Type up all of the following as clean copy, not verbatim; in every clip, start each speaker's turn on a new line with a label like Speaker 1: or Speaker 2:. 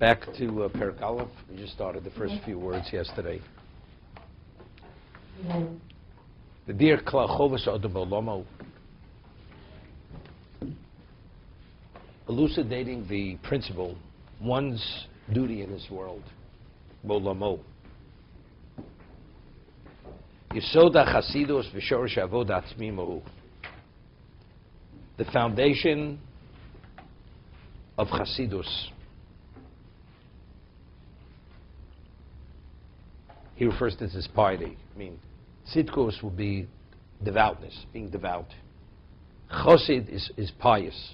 Speaker 1: Back to Perek Aleph. We just started the first few words yesterday. The dear Klachovas Odom Olomo, elucidating the principle, one's duty in this world, Bolamo. Yisoda Chasidus v'Shorish Avodat Mimahu. The foundation of Chasidus. He refers to this as piety. I mean, Tzidkus will be devoutness, being devout. Chosid is pious.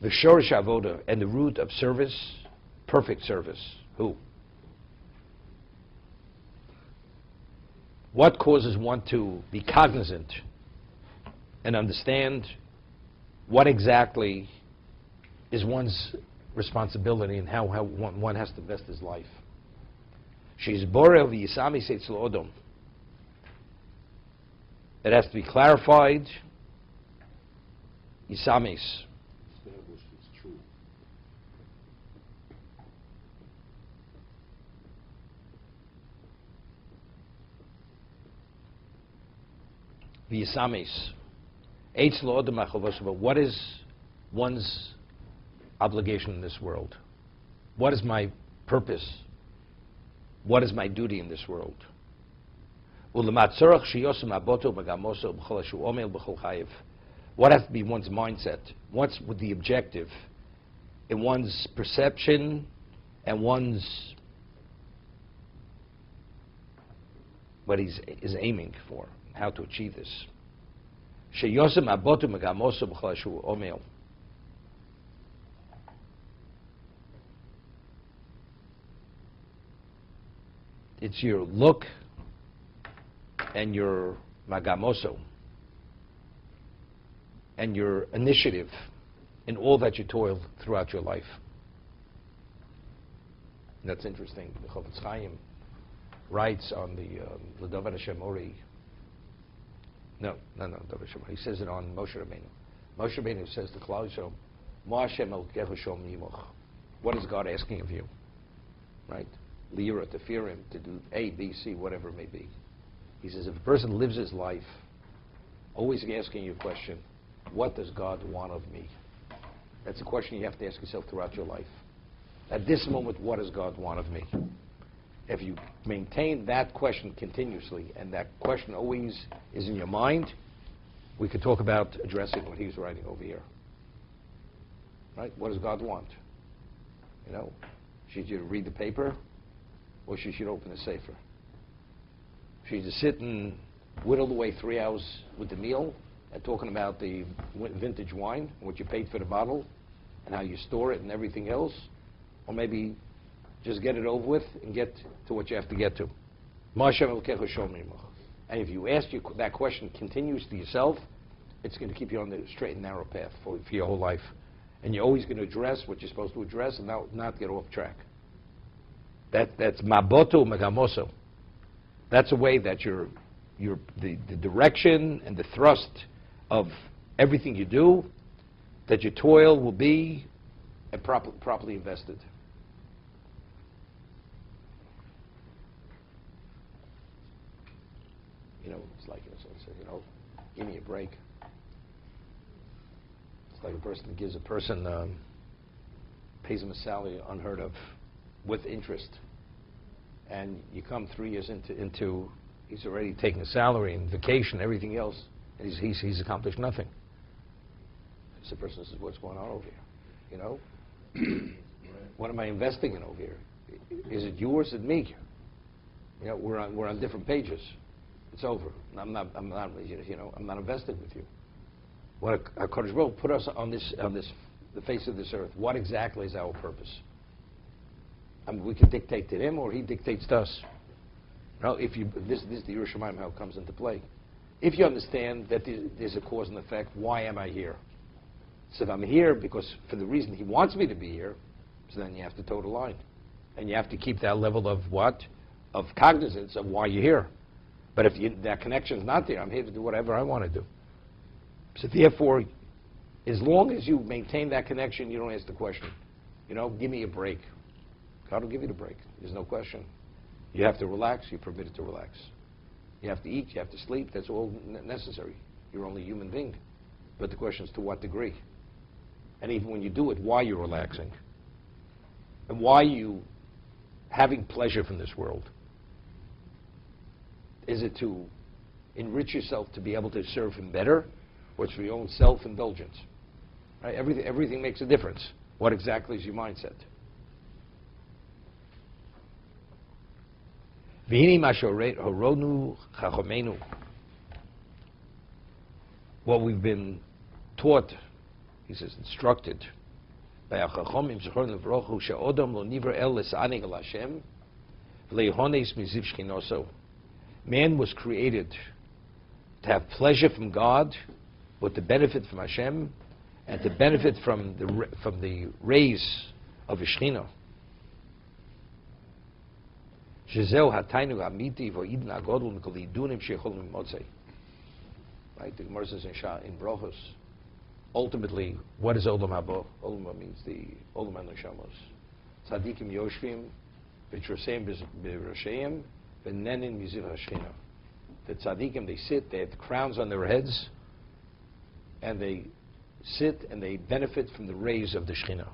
Speaker 1: V'Shorish Avoda, and the root of service, perfect service. Who? What causes one to be cognizant and understand what exactly is one's responsibility and how one has to best his life? She's borel v'yisami seitzel odom. It has to be clarified. Yisamis.
Speaker 2: Established it's true.
Speaker 1: V'yisamis. Eitzel odom achovos. But what is one's obligation in this world? What is my purpose? What is my duty in this world? What has to be one's mindset? What's with the objective in one's perception and one's what he is aiming for, how to achieve this? It's your look and your magamoso and your initiative in all that you toil throughout your life. And that's interesting. The Chofetz Chaim writes on the Davar Hashem Ori. No, Davar Hashem. He says it on Moshe Rabbeinu. Moshe Rabbeinu says to Klal Yisrael, Ma Hashem Elokecha Shalom Yimoch. What is God asking of you? Right? Lira, to fear him, to do A, B, C, whatever it may be. He says, if a person lives his life always asking you a question, what does God want of me? That's a question you have to ask yourself throughout your life. At this moment, what does God want of me? If you maintain that question continuously, and that question always is in your mind, we could talk about addressing what he's writing over here. Right? What does God want? You know, should you read the paper? Or she should open a sefer. She should sit and whittle away 3 hours with the meal and talking about the vintage wine and what you paid for the bottle and how you store it and everything else. Or maybe just get it over with and get to what you have to get to. And if you ask that question continues to yourself, it's going to keep you on the straight and narrow path for your whole life. And you're always going to address what you're supposed to address and not get off track. That's maboto megamoso. That's a way that the direction and the thrust of everything you do, that your toil will be properly invested. You know, it's like give me a break. It's like a person that gives a person pays him a salary unheard of, with interest, and you come 3 years into he's already taken a salary and vacation, everything else, and he's accomplished nothing. So the person says, "What's going on over here? You know, what am I investing in over here? Is it yours? Is it me? You know, we're on different pages. It's over. I'm not invested with you. What HaKadosh Baruch Hu put us on the face of this earth. What exactly is our purpose? I mean, we can dictate to him, or he dictates to us. No, this is the Yerushalayim, how it comes into play. If you understand that there's a cause and effect, why am I here? So if I'm here because for the reason he wants me to be here, so then you have to toe the line. And you have to keep that level of what? Of cognizance of why you're here. But if that connection's not there, I'm here to do whatever I want to do. So therefore, as long as you maintain that connection, you don't ask the question. Give me a break. God will give you the break. There's no question. You have to relax, you're permitted to relax. You have to eat, you have to sleep, that's all necessary. You're only a human being. But the question is to what degree? And even when you do it, why you're relaxing? And why you having pleasure from this world? Is it to enrich yourself to be able to serve him better, or it's for your own self-indulgence? Right? Everything makes a difference. What exactly is your mindset? What we've been taught, he says, instructed by our Chachomim, man was created to have pleasure from God, but to benefit from Hashem, and to benefit from the rays of Shechina. Right? The Gemara says in Brachos, ultimately, what is Olam Haba? Olam Haba means the Olam HaNeshamos. Tzadikim Yoshvim, B'Troseim B'Rosheim, V'Nenin Miziv HaShechina. The tzadikim, they sit, they have crowns on their heads, and they sit and they benefit from the rays of the Shechina.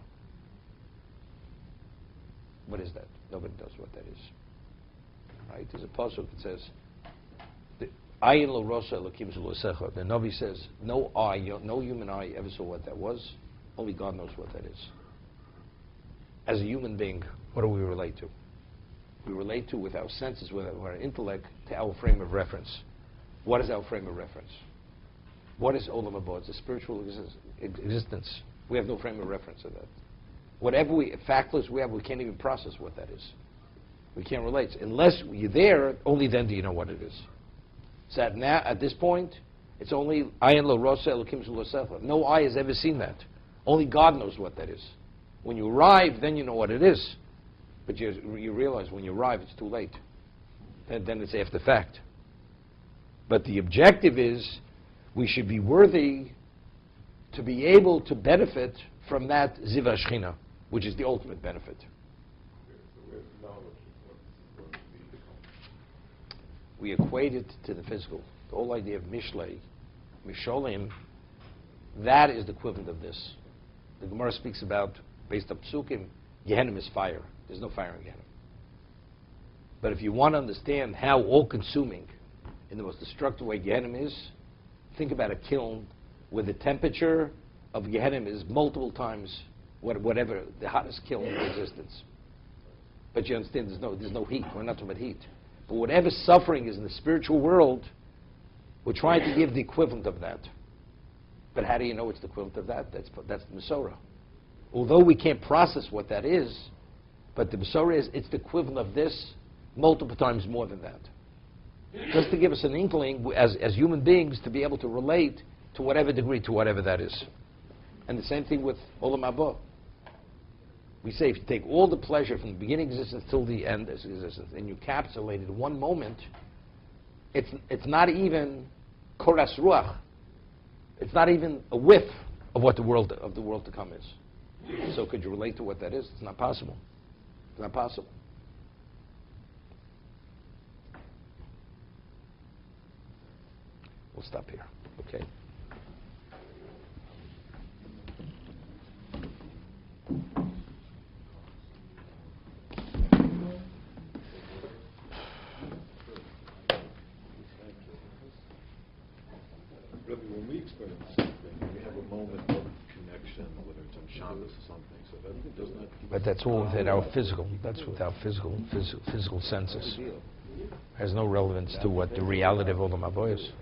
Speaker 1: What is that? Nobody knows what that is. Right? There's a pasuk that says, Ayin lo rosa elokim lo secha. The Navi says, no eye, no human eye ever saw what that was. Only God knows what that is. As a human being, what do we relate to? We relate to, with our senses, with our intellect, to our frame of reference. What is our frame of reference? What is Olam Haba? It's a spiritual existence. We have no frame of reference of that. Whatever factless we have, we can't even process what that is. We can't relate. Unless you're there, only then do you know what it is. So at this point, it's only Ayin lo rosa elokim lo secha. No eye has ever seen that. Only God knows what that is. When you arrive, then you know what it is. But you realize when you arrive, it's too late. Then it's after fact. But the objective is, we should be worthy to be able to benefit from that Ziva Shechina, which is the ultimate benefit. We equate it to the physical. The whole idea of Mishlei, Misholim, that is the equivalent of this. The Gemara speaks about, based on Psukim, Gehenna is fire. There's no fire in Gehenna. But if you want to understand how all-consuming, in the most destructive way Gehenna is, think about a kiln where the temperature of Gehenna is multiple times whatever the hottest kiln in existence. But you understand there's no heat. We're not talking about heat. But whatever suffering is in the spiritual world, we're trying to give the equivalent of that. But how do you know it's the equivalent of that? That's the Mesorah. Although we can't process what that is, but the Mesorah is, it's the equivalent of this multiple times more than that. Just to give us an inkling, as human beings, to be able to relate to whatever degree, to whatever that is. And the same thing with Olam Haba. We say if you take all the pleasure from the beginning of existence till the end of existence, and you encapsulate it in one moment, it's not even koras ruach. It's not even a whiff of what the world to come is. So could you relate to what that is? It's not possible. It's not possible. We'll stop here. Okay.
Speaker 2: Rabbi, when we experience something, we have a moment of connection, whether it's on Shabbos or something, so that does not...
Speaker 1: But that's all within our physical. That's with our physical senses. Has no relevance to what the reality of Olam Haba is.